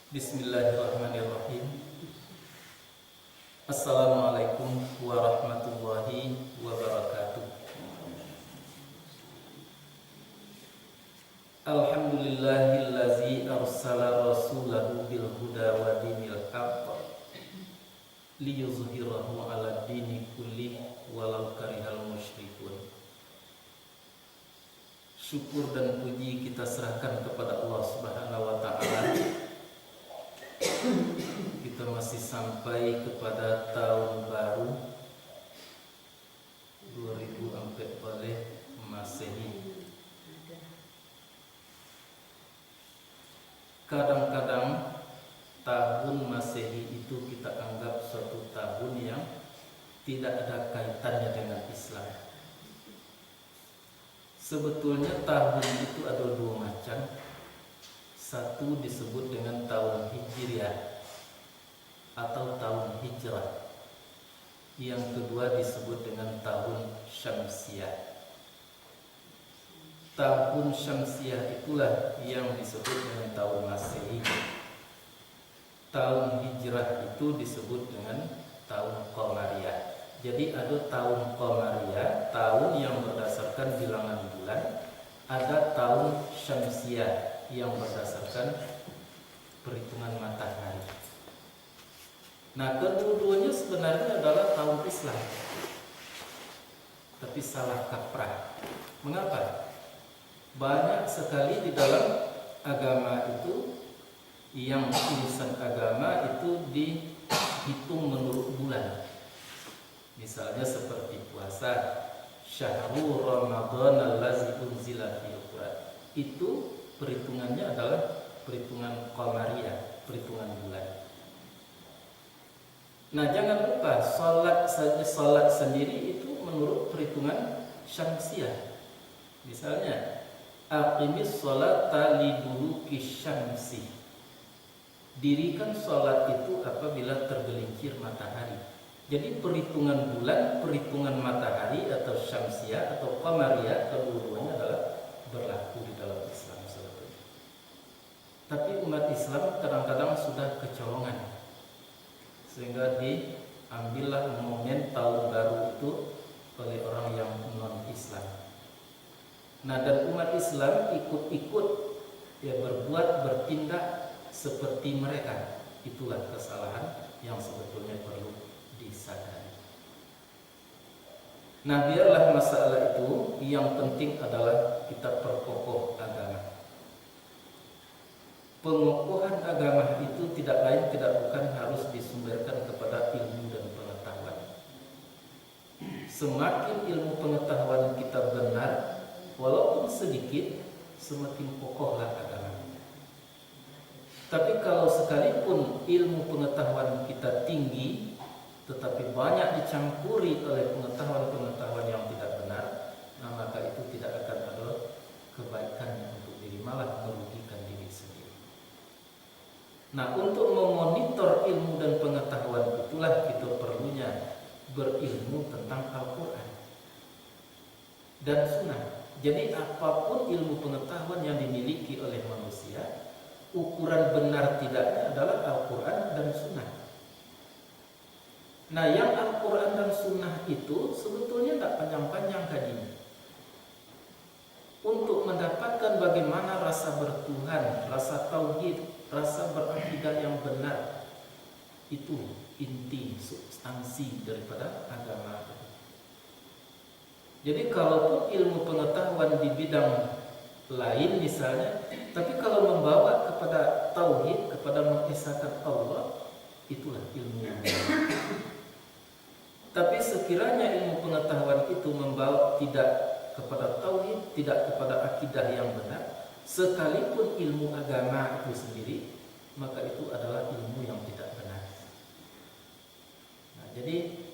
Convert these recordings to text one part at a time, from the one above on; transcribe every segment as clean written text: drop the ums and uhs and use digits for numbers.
Bismillahirrahmanirrahim. Assalamualaikum warahmatullahi wabarakatuh. Alhamdulillahillazi arsala rasulahu bil huda wa dinil haqq liyuzhirahu 'ala dini kulli walau karihal musyrikun. Syukur dan puji kita serahkan kepada Allah Subhanahu wa taala. Kita masih sampai kepada tahun baru 2004 Masehi. Kadang-kadang tahun Masehi itu kita anggap suatu tahun yang tidak ada kaitannya dengan Islam. Sebetulnya tahun itu ada dua macam. Satu disebut dengan tahun Hijriah atau tahun Hijrah. Yang kedua disebut dengan tahun Syamsiah. Tahun Syamsiah itulah yang disebut dengan tahun Masehi. Tahun Hijrah itu disebut dengan tahun Qamariyah. Jadi ada tahun Qamariyah, tahun yang berdasarkan bilangan bulan. Ada tahun Syamsiah yang berdasarkan perhitungan matahari. Nah, kedua-duanya sebenarnya adalah tahun Islam, tapi salah kaprah. Mengapa? Banyak sekali di dalam agama itu yang urusan agama itu dihitung menurut bulan. Misalnya seperti puasa, syahrul Ramadan allazi unzila fil Quran. Itu perhitungannya adalah perhitungan Qamariyah, perhitungan bulan. Nah, jangan lupa salat sendiri itu menurut perhitungan Syamsiah. Misalnya, aqimis sholata liduluki syamsi. Dirikan salat itu apabila tergelincir matahari. Jadi perhitungan bulan, perhitungan matahari atau Syamsiah atau Qamariyah, kedua-duanya adalah berlaku di dalam Islam sebetulnya. Tapi umat Islam kadang-kadang sudah kecolongan, sehingga diambillah momen tahun baru itu oleh orang yang non-Islam. Nah, dan umat Islam ikut-ikut bertindak seperti mereka. Itulah kesalahan yang sebetulnya perlu disadari. Nah, biarlah masalah itu, yang penting adalah kita perkokoh agama. Pengokohan agama itu tidak lain tidak bukan harus disumberkan kepada ilmu dan pengetahuan. Semakin ilmu pengetahuan kita benar, walaupun sedikit, semakin kokohlah agama. Tapi kalau sekalipun ilmu pengetahuan kita tinggi, tetapi banyak dicampuri oleh pengetahuan-pengetahuan yang tidak benar, nah maka itu tidak akan ada kebaikan untuk diri, malah merugikan diri sendiri. Nah, untuk memonitor ilmu dan pengetahuan itulah kita perlunya berilmu tentang Al-Quran dan Sunnah. Jadi apapun ilmu pengetahuan yang dimiliki oleh manusia, ukuran benar tidaknya adalah Al-Quran dan Sunnah. Nah, yang Al-Quran dan Sunnah itu sebetulnya tidak panjang-panjang kajinya. Untuk mendapatkan bagaimana rasa bertuhan, rasa tauhid, rasa berakidah yang benar, itu inti, substansi daripada agama. Jadi kalaupun ilmu pengetahuan di bidang lain misalnya, tapi kalau membawa kepada tauhid, kepada mengesahkan Allah, itulah ilmu yang benar. Tapi sekiranya ilmu pengetahuan itu membawa tidak kepada tauhid, tidak kepada akidah yang benar, sekalipun ilmu agama itu sendiri, maka itu adalah ilmu yang tidak benar. Nah, jadi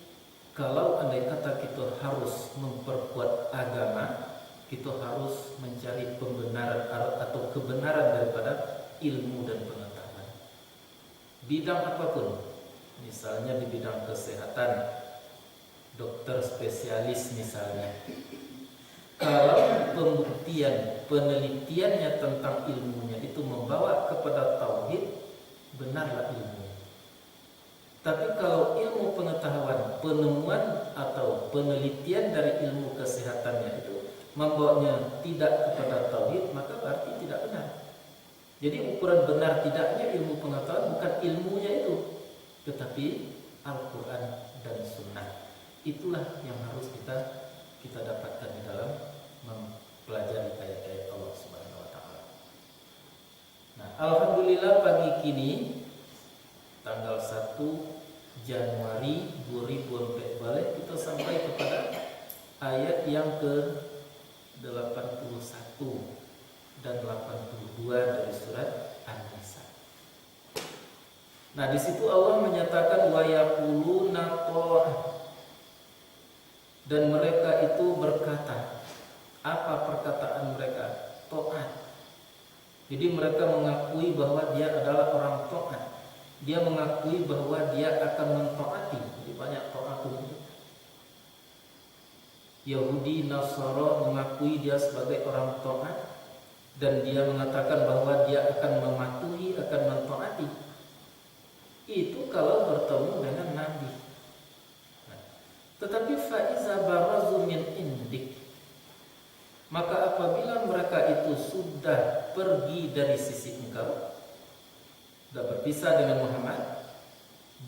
kalau andai kata kita harus memperkuat agama, kita harus mencari pembenaran atau kebenaran daripada ilmu dan pengetahuan. Bidang apapun, misalnya di bidang kesehatan, dokter spesialis misalnya, kalau pembuktian, penelitiannya tentang ilmunya itu membawa kepada tauhid, benarlah ilmu. Tapi kalau ilmu pengetahuan, penemuan atau penelitian dari ilmu kesehatannya itu membawanya tidak kepada tauhid, maka berarti tidak benar. Jadi ukuran benar tidaknya ilmu pengetahuan bukan ilmunya itu, tetapi Al-Quran dan Sunnah. Itulah yang harus kita dapatkan di dalam mempelajari ayat-ayat Allah Subhanahu wa taala. Nah, alhamdulillah pagi kini tanggal 1 Januari 2014 kita sampai kepada ayat yang ke-81 dan 82 dari surat An-Nisa. Nah, di situ Allah menyatakan wa yaquluna ta'ah, dan mereka itu berkata. Apa perkataan mereka? Ta'at. Jadi mereka mengakui bahwa dia adalah orang taat. Dia mengakui bahwa dia akan mentaati. Jadi banyak taat itu. Yahudi Nasara mengakui dia sebagai orang taat, dan dia mengatakan bahwa dia akan mematuhi, akan mentaati. Itu kalau bertemu dengan Nabi. Tetapi faiza barazu min indik, maka apabila mereka itu sudah pergi dari sisi engkau, sudah berpisah dengan Muhammad,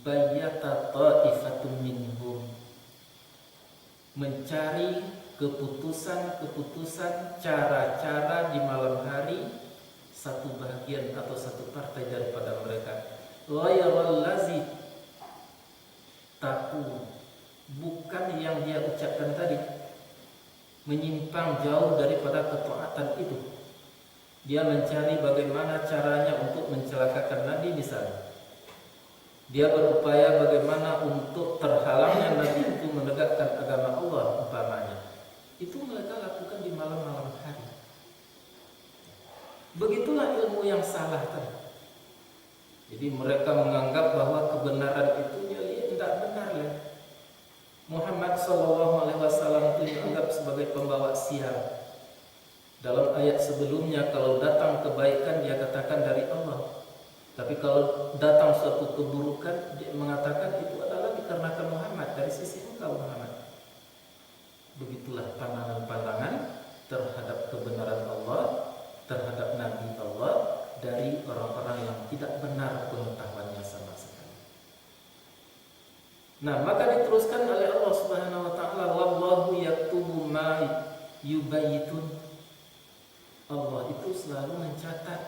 bayyata ta'ifatun minhum, mencari keputusan-keputusan, cara-cara di malam hari satu bagian atau satu partai daripada mereka, ghairal lazi taqu, bukan yang dia ucapkan tadi, menyimpang jauh daripada ketaatan itu. Dia mencari bagaimana caranya untuk mencelakakan Nabi misalnya. Dia berupaya bagaimana untuk terhalangnya Nabi itu menegakkan agama Allah umpamanya. Itu mereka lakukan di malam-malam hari. Begitulah ilmu yang salah tadi. Jadi mereka menganggap bahwa kebenaran itu tidak benar lah. Muhammad SAW itu dianggap sebagai pembawa sial. Dalam ayat sebelumnya, kalau datang kebaikan dia katakan dari Allah. Tapi kalau datang suatu keburukan, dia mengatakan itu adalah dikarenakan Muhammad, dari sisi engkau Muhammad. Begitulah pandangan-pandangan terhadap kebenaran Allah, terhadap Nabi Allah dari orang-orang yang tidak benar pengetahuannya sama sekali. Nah, maka diteruskan oleh Allah Subhanahu wa taala, wallahu yaktubu ma yubayyitun. Allah itu selalu mencatat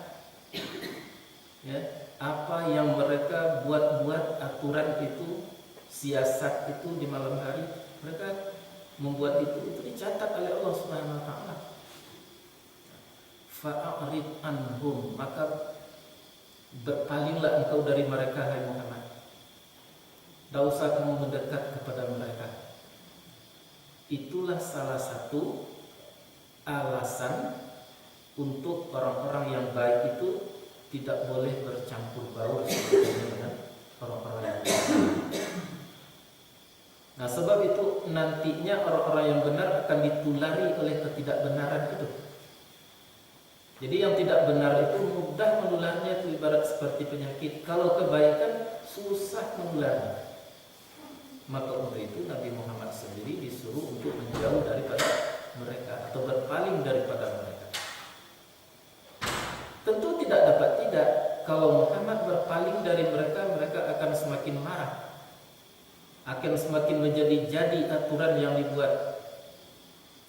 ya, apa yang mereka buat-buat, aturan itu, siasat itu di malam hari, mereka membuat itu dicatat oleh Allah Subhanahu wa taala. Fa'arid anhum, maka berpalinglah engkau dari mereka, hai Muhammad. Tak usah kamu mendekat kepada mereka. Itulah salah satu alasan untuk orang-orang yang baik itu tidak boleh bercampur baur dengan orang-orang yang baik. Nah, sebab itu nantinya orang-orang yang benar akan ditulari oleh ketidakbenaran itu. Jadi yang tidak benar itu mudah menularnya, itu ibarat seperti penyakit. Kalau kebaikan susah menularnya. Maka untuk itu Nabi Muhammad sendiri disuruh untuk menjauh daripada mereka atau berpaling daripada mereka. Tentu tidak dapat tidak, kalau Muhammad berpaling dari mereka, mereka akan semakin marah, akan semakin menjadi aturan yang dibuat,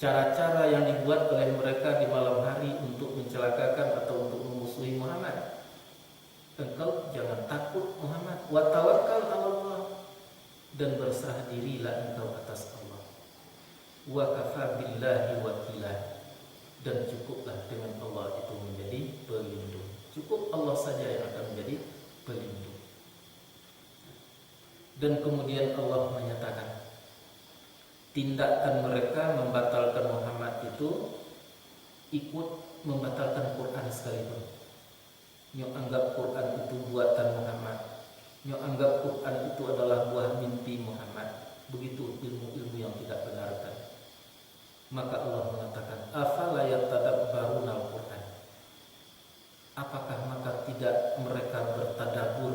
cara-cara yang dibuat oleh mereka di malam hari untuk mencelakakan atau untuk memusuhi Muhammad. Engkau jangan takut Muhammad, wa tawakkal 'ala Allah, dan berserah dirilah engkau atas Allah. Wa kafa billahi wakila, dan cukuplah dengan Allah itu menjadi pelindung. Cukup Allah saja yang akan menjadi pelindung. Dan kemudian Allah menyatakan, tindakan mereka membatalkan Muhammad itu ikut membatalkan Quran sekalipun. Nyok anggap Quran itu buatan Muhammad, nyok anggap Quran itu adalah buah mimpi Muhammad. Begitu ilmu-ilmu yang tidak benar tadi. Maka Allah mengatakan, afala yatadabbaruna al-Quran, apakah maka tidak mereka bertadabbur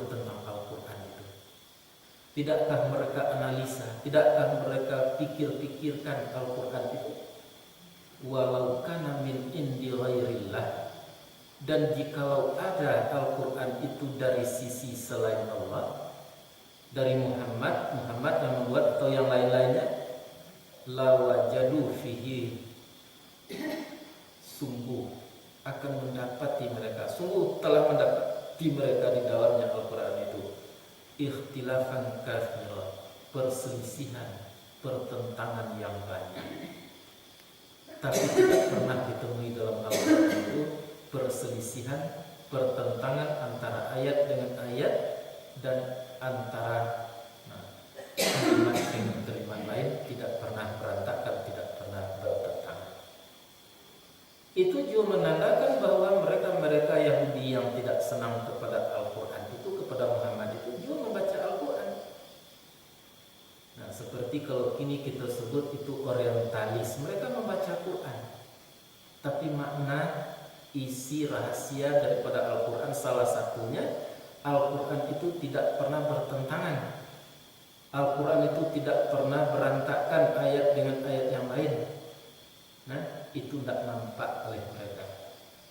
Tidakkah mereka analisa? Tidakkah mereka pikir-pikirkan Al-Quran itu? Walau kana min indi ghairillah, dan jikalau ada Al-Quran itu dari sisi selain Allah, dari Muhammad yang membuat atau yang lain-lainnya, la wajadu fihi, sungguh akan mendapati mereka, sungguh telah mendapati mereka di dalamnya Al-Quran itu ikhtilafan katsira, perselisihan, pertentangan yang banyak. Tapi tidak pernah ditemui dalam Al-Quran itu perselisihan, pertentangan antara ayat dengan ayat dan antara kalimat dengan kalimat lain, tidak pernah berantakan, tidak pernah bertentangan. Itu juga menandakan bahwa mereka Yahudi yang tidak senang kepada Al-Quran itu, kepada Muhammad itu, juga membaca Al-Quran. Nah, seperti kalau kini kita sebut itu orientalis, mereka membaca Quran, tapi makna, isi, rahasia daripada Al-Quran salah satunya, Al-Quran itu tidak pernah bertentangan. Al-Quran itu tidak pernah berantakan ayat dengan ayat yang lain. Nah, itu tidak nampak oleh mereka.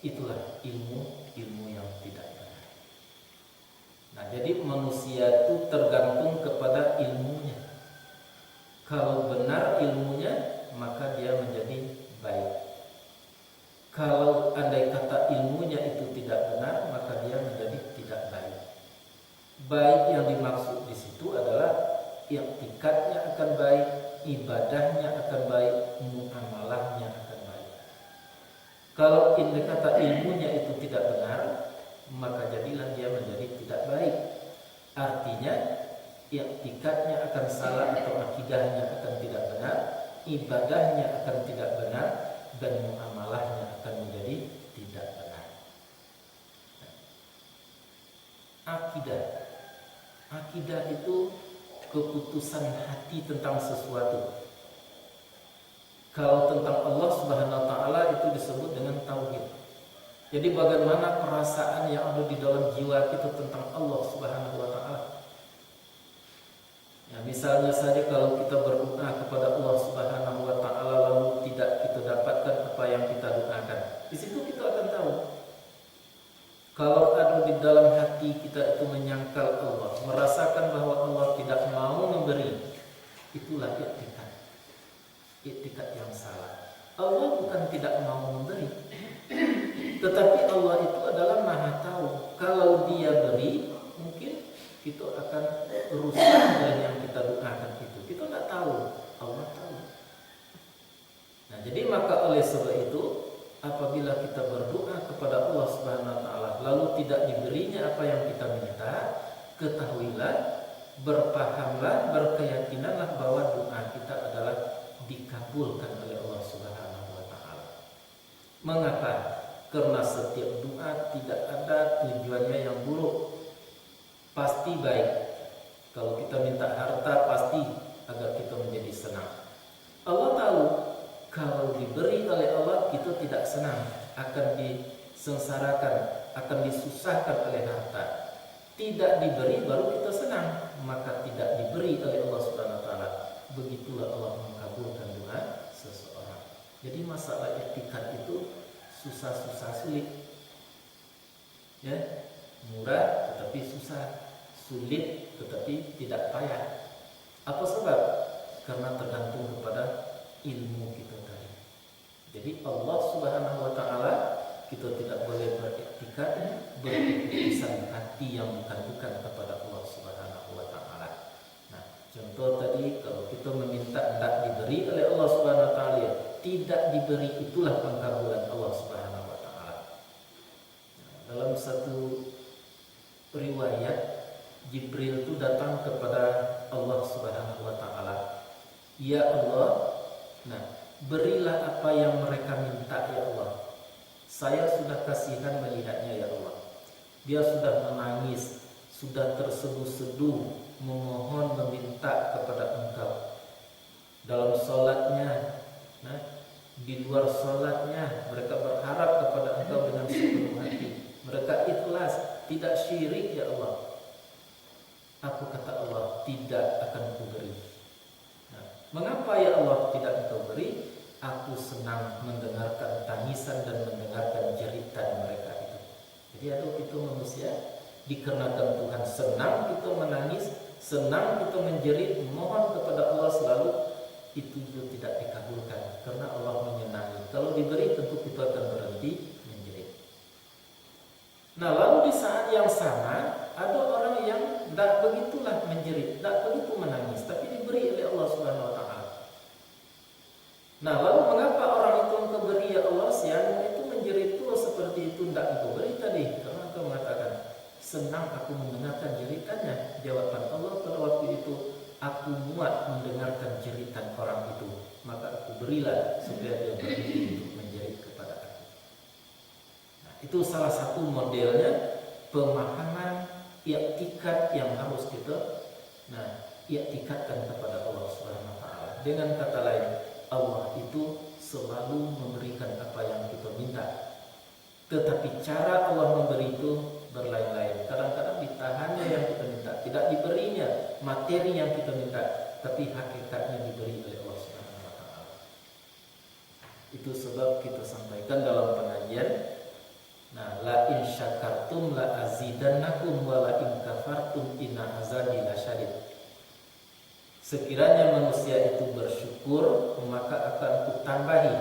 Itulah ilmu yang tidak benar. Nah, jadi manusia itu tergantung kepada ilmunya. Kalau benar ilmunya, maka dia menjadi baik. Kalau andai kata ilmunya itu tidak benar, maka dia menjadi tidak baik. Baik yang dimaksud di situ adalah i'tikadnya akan baik, ibadahnya akan baik, muamalahnya akan baik. Kalau andai kata ilmunya itu tidak benar, maka jadilah dia menjadi tidak baik. Artinya i'tikadnya akan salah atau akidahnya akan tidak benar, ibadahnya akan tidak benar, dan muamalahnya akan menjadi tidak benar. Akidah itu keputusan hati tentang sesuatu. Kalau tentang Allah Subhanahu wa taala itu disebut dengan tauhid. Jadi bagaimana perasaan yang ada di dalam jiwa kita tentang Allah Subhanahu wa taala. Ya, misalnya saja kalau kita berdoa kepada Allah Subhanahu wa taala lalu tidak kita dapatkan apa yang kita doakan. Di situ kita akan tahu. Kalau ada di dalam hati kita itu menyangkal Allah, merasakan bahwa Allah tidak mau memberi, itulah i'tikad. I'tikad yang salah. Allah bukan tidak mau memberi, tetapi Allah itu adalah Maha Tahu. Kalau Dia beri, mungkin kita akan rusak dengan yang kita doakan itu. Kita tidak tahu, Allah tahu. Nah, jadi maka oleh sebab itu, apabila kita berdoa kepada Allah Subhanahu wa taala lalu tidak diberinya apa yang kita minta, ketahuilah, berpahamlah, berkeyakinanlah bahwa doa kita adalah dikabulkan oleh Allah Subhanahu wa taala. Mengapa? Karena setiap doa tidak ada tujuannya yang buruk, pasti baik. Kalau kita minta harta, pasti agar kita menjadi senang. Allah tahu kalau diberi oleh Allah kita tidak senang, akan disengsarakan, akan disusahkan oleh harta. Tidak diberi baru kita senang, maka tidak diberi oleh Allah Subhanahu wa taala. Begitulah Allah mengabulkan doa seseorang. Jadi masalah i'tikad itu susah-susah sulit. Ya, murah tetapi susah, sulit tetapi tidak payah. Apa sebab? Karena tergantung kepada ilmu kita tadi. Jadi Allah Subhanahu wa taala kita tidak boleh beriktikad, berkeputusan hati yang bukan kepada Allah Subhanahu wa taala. Nah, contoh tadi kalau kita meminta tidak diberi oleh Allah Subhanahu wa taala, tidak diberi, itulah pengkabulan Allah Subhanahu wa taala. Nah, dalam satu riwayat Jibril itu datang kepada Allah Subhanahu wa taala. Ya Allah, nah, berilah apa yang mereka minta ya Allah. Saya sudah kasihan melihatnya ya Allah. Dia sudah menangis, sudah terseduh-seduh memohon meminta kepada Engkau. Dalam sholatnya, nah, di luar sholatnya mereka berharap kepada Engkau dengan sepenuh hati. Mereka ikhlas, tidak syirik ya Allah. aku kata Allah tidak akan kuberi. Nah, mengapa ya Allah tidak engkau beri? Aku senang mendengarkan tangisan dan mendengarkan jeritan mereka itu. Jadi itu manusia dikarenakan Tuhan senang kita menangis, senang kita menjerit, mohon kepada Allah selalu, itu juga tidak dikabulkan karena Allah menyenangi. Kalau diberi tentu kita akan berhenti menjerit. Nah, lalu di saat yang sama ada orang yang tidak begitulah menjerit, tidak begitu menangis, tapi diberi oleh Allah Subhanahu Wa Taala. Nah, lalu mengapa orang itu engkau beri ya Allah, siang itu menjerit itu seperti itu tidak engkau beri tadi? Karena engkau mengatakan senang aku mendengarkan jeritannya. Jawaban Allah pada waktu itu, aku muat mendengarkan jeritan orang itu, maka aku berilah supaya dia berhenti untuk menjerit kepada aku. Nah, itu salah satu modelnya pemahaman i'tikad yang harus kita i'tikadkan kepada Allah Subhanahu Wa Taala. Dengan kata lain, Allah itu selalu memberikan apa yang kita minta. Tetapi cara Allah memberi itu berlain-lain. Kadang-kadang ditahannya yang kita minta, tidak diberinya materi yang kita minta, tapi hakikatnya diberi oleh Allah Subhanahu Wa Taala. Itu sebab kita sampaikan dalam pengajian, nah, la in syakartum la azidannakum wa la in kafartum inna azabi lasyadid. Sekiranya manusia itu bersyukur, maka akan kutambahi.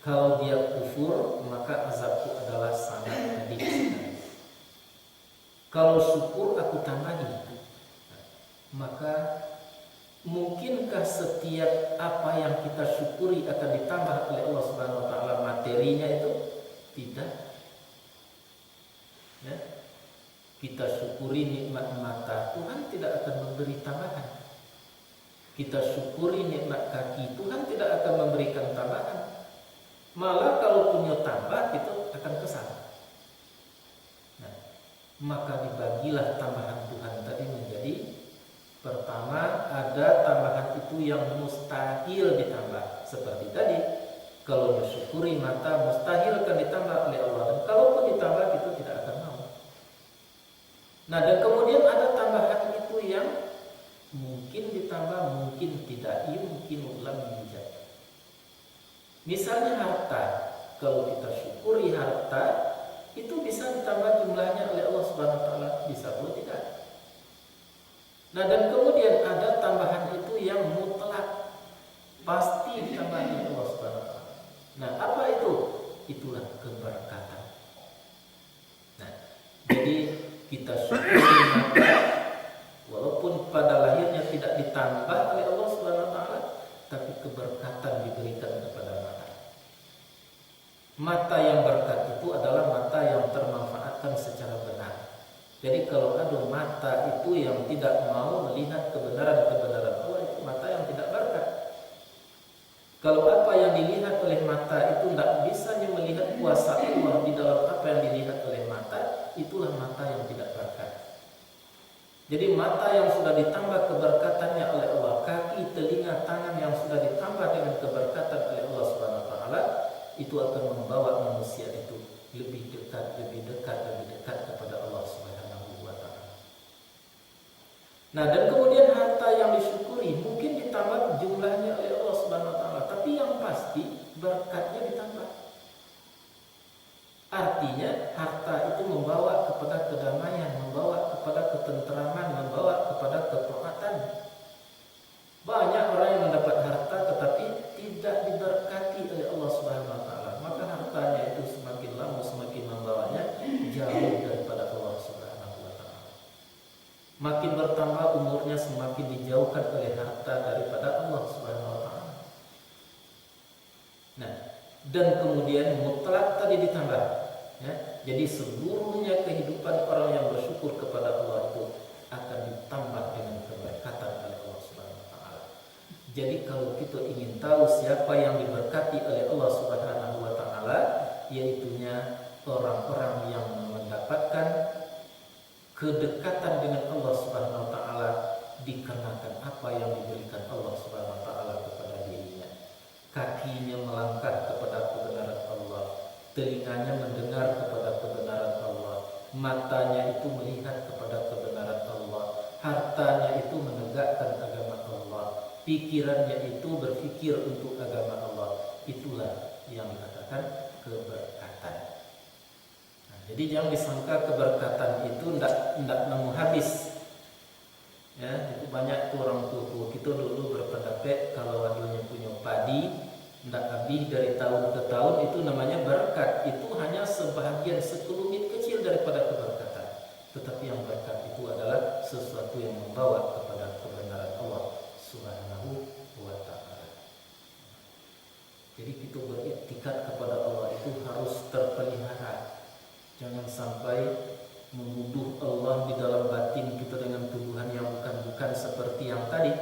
Kalau dia kufur, maka azabku adalah sangat pedih sekali. Kalau syukur aku tambahi, maka mungkinkah setiap apa yang kita syukuri akan ditambah oleh Allah Subhanahu Wa Taala materinya itu? Tidak. Ya. Kita syukuri nikmat mata, Tuhan tidak akan memberi tambahan. Kita syukuri nikmat kaki, Tuhan tidak akan memberikan tambahan. Malah kalau punya tambah, itu akan kesal. Nah, maka dibagilah tambahan Tuhan tadi menjadi, pertama ada tambahan itu yang mustahil ditambah. Seperti tadi, kalau mensyukuri mata mustahil akan ditambah oleh Allah, dan kalaupun ditambah itu tidak akan mau. Nah, dan kemudian ada tambahan itu yang mungkin ditambah, mungkin tidak, mungkin ulang bijak. Misalnya harta, kalau kita syukuri harta itu bisa ditambah jumlahnya oleh Allah Subhanahu Wa Taala, bisa atau tidak. Nah, dan kemudian ada tambahan itu yang mutlak, pasti ditambah oleh Allah Subhanahu Wa Taala. Nah, apa itu? Itulah keberkatan. Nah, jadi kita syukuri mata, walaupun pada lahirnya tidak ditambah oleh Allah Subhanahu Wa Taala, tapi keberkatan diberikan kepada mata. Mata yang berkat itu adalah mata yang termanfaatkan secara benar. Jadi kalau ada mata itu yang tidak mau melihat kebenaran-kebenaran Allah, itu mata yang tidak berkat. Kalau apa yang dilihat oleh mata itu tidak bisa melihat kuasa Allah di dalam apa yang dilihat oleh mata, itulah mata yang tidak berkat. Jadi mata yang sudah ditambah keberkatannya oleh Allah, kaki, telinga, tangan yang sudah ditambah dengan keberkatan oleh Allah Subhanahu Wa Taala, itu akan membawa manusia itu lebih dekat kepada Allah Subhanahu Wa Taala. Nah, dan kemudian harta yang disyukuri mungkin ditambah jumlahnya oleh Allah Subhanahu Wa Taala, tapi yang pasti berkatnya ditambah. Artinya harta itu membawa kepada kedamaian, membawa kepada ketenteraman, membawa kepada ketaatan. Banyak orang yang mendapat harta tetapi tidak diberkati oleh Allah Subhanahu Wa Taala, maka hartanya itu semakin lama semakin membawanya jauh daripada Allah Subhanahu Wa Taala. Makin bertambah umurnya semakin dijauhkan oleh harta daripada Allah Subhanahu Wa Taala. Nah, dan kemudian mutlak tadi ditambah, ya. Jadi seluruhnya kehidupan orang yang bersyukur kepada Allah itu akan ditambah dengan keberkatan oleh Allah Subhanahu Wa Taala. Jadi kalau kita ingin tahu siapa yang diberkati oleh Allah Subhanahu Wa Taala, yaitunya orang-orang yang mendapatkan kedekatan dengan Allah Subhanahu Wa Taala dikarenakan apa yang diberikan Allah Subhanahu Wa Taala kepada dirinya. Kakinya melangkah kepada kebenaran Allah, telinganya mendengar kepada kebenaran Allah, matanya itu melihat kepada kebenaran Allah, hartanya itu menegakkan agama Allah, pikirannya itu berpikir untuk agama Allah. Itulah yang dikatakan keberkatan. Nah, jadi jangan disangka keberkatan itu ndak nemu habis. Ya, itu banyak tuh orang tua kita dulu berpendapat kalau adanya punya padi ndak habis dari tahun ke tahun, itu namanya berkat. Itu hanya sebahagian sekelumit kecil daripada keberkatan. Tetapi yang berkat itu adalah sesuatu yang membawa kepada kebenaran Allah Subhanahu wa ta'ala. Jadi kita beriktikad kepada Allah itu harus terpelihara. Jangan sampai menuduh Allah di dalam batin kita dengan tuduhan yang bukan-bukan seperti yang tadi.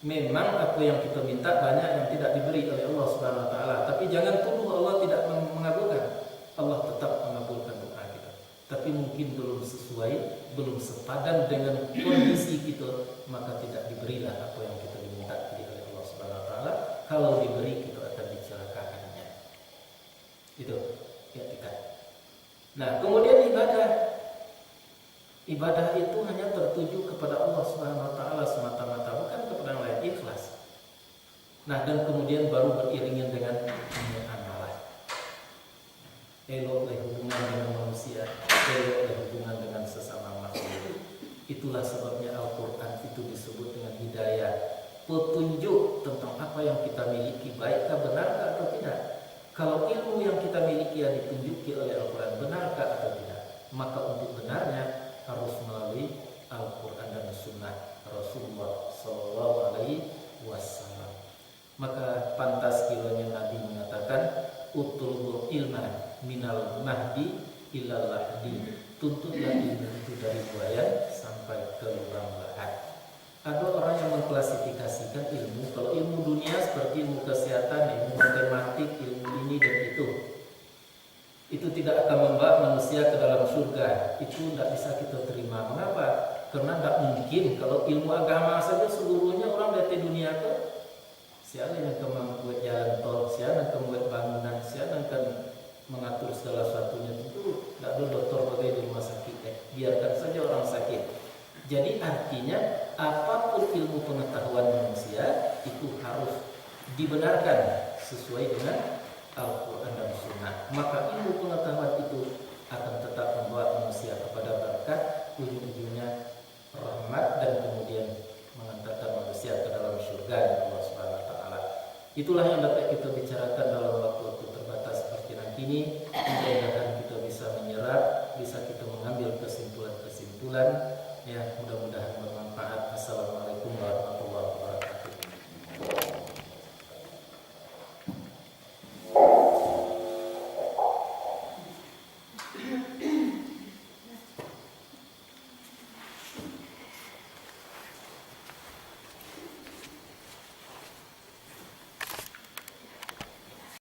Memang apa yang kita minta banyak yang tidak diberi oleh Allah Subhanahu wa ta'ala, tapi jangan tuduh Allah tidak mengabulkan. Allah tetap mengabulkan doa kita. Tapi mungkin belum sesuai, belum sepadan dengan kondisi kita, maka tidak diberilah apa yang kita diminta oleh Allah Subhanahu wa ta'ala. Kalau diberi, kita akan dicelakakannya. Itu ya. Nah, kemudian ibadah. Ibadah itu hanya tertuju kepada Allah Subhanahu wa ta'ala semata-mata, bukan kepada yang lain, ikhlas. Nah, dan kemudian baru beriringan dengan amalan. Eloklah hubungan dengan manusia, eloklah hubungan dengan sesama makhluk. Itulah sebabnya Al-Quran itu disebut dengan hidayah, petunjuk tentang apa yang kita miliki, baikkah, benarkah atau tidak. Kalau ilmu yang kita miliki yang ditunjuki oleh Al-Quran, benarkah atau tidak, maka untuk benarnya harus melalui Al-Quran dan Sunnah Rasulullah SAW. Maka pantas kiranya Nabi mengatakan, utlubul ilma minal mahdi ilal lahdi. Tuntutlah ilmu itu dari buaya sampai ke lubang lahat. Ada orang yang mengklasifikasikan ilmu, kalau ilmu dunia seperti ilmu kesehatan, ilmu matematik, ilmu ini dan itu tidak akan membawa manusia ke dalam surga. Itu tidak bisa kita terima. Mengapa? Karena tidak mungkin kalau ilmu agama saja seluruhnya orang dari dunia ke siapa yang akan membuat jalan tol, siapa yang akan membuat bangunan, siapa yang akan mengatur segala sesuatunya. Itu tidak ada dokter bagai di rumah sakit. Biarkan saja orang sakit. Jadi artinya apapun ilmu pengetahuan manusia itu harus dibenarkan sesuai dengan Al-Quran dan Sunnah. Maka ilmu pengetahuan itu akan tetap membawa manusia kepada berkat, ujung-ujungnya rahmat, dan kemudian mengantarkan manusia ke dalam surga Allah Subhanahu wa ta'ala. Itulah yang dapat kita bicarakan dalam waktu terbatas seperti ini. Mudah-mudahan kita bisa menyerap, bisa kita mengambil kesimpulan-kesimpulan. Ya, mudah-mudahan bermanfaat. Assalamualaikum warahmatullahi wabarakatuh.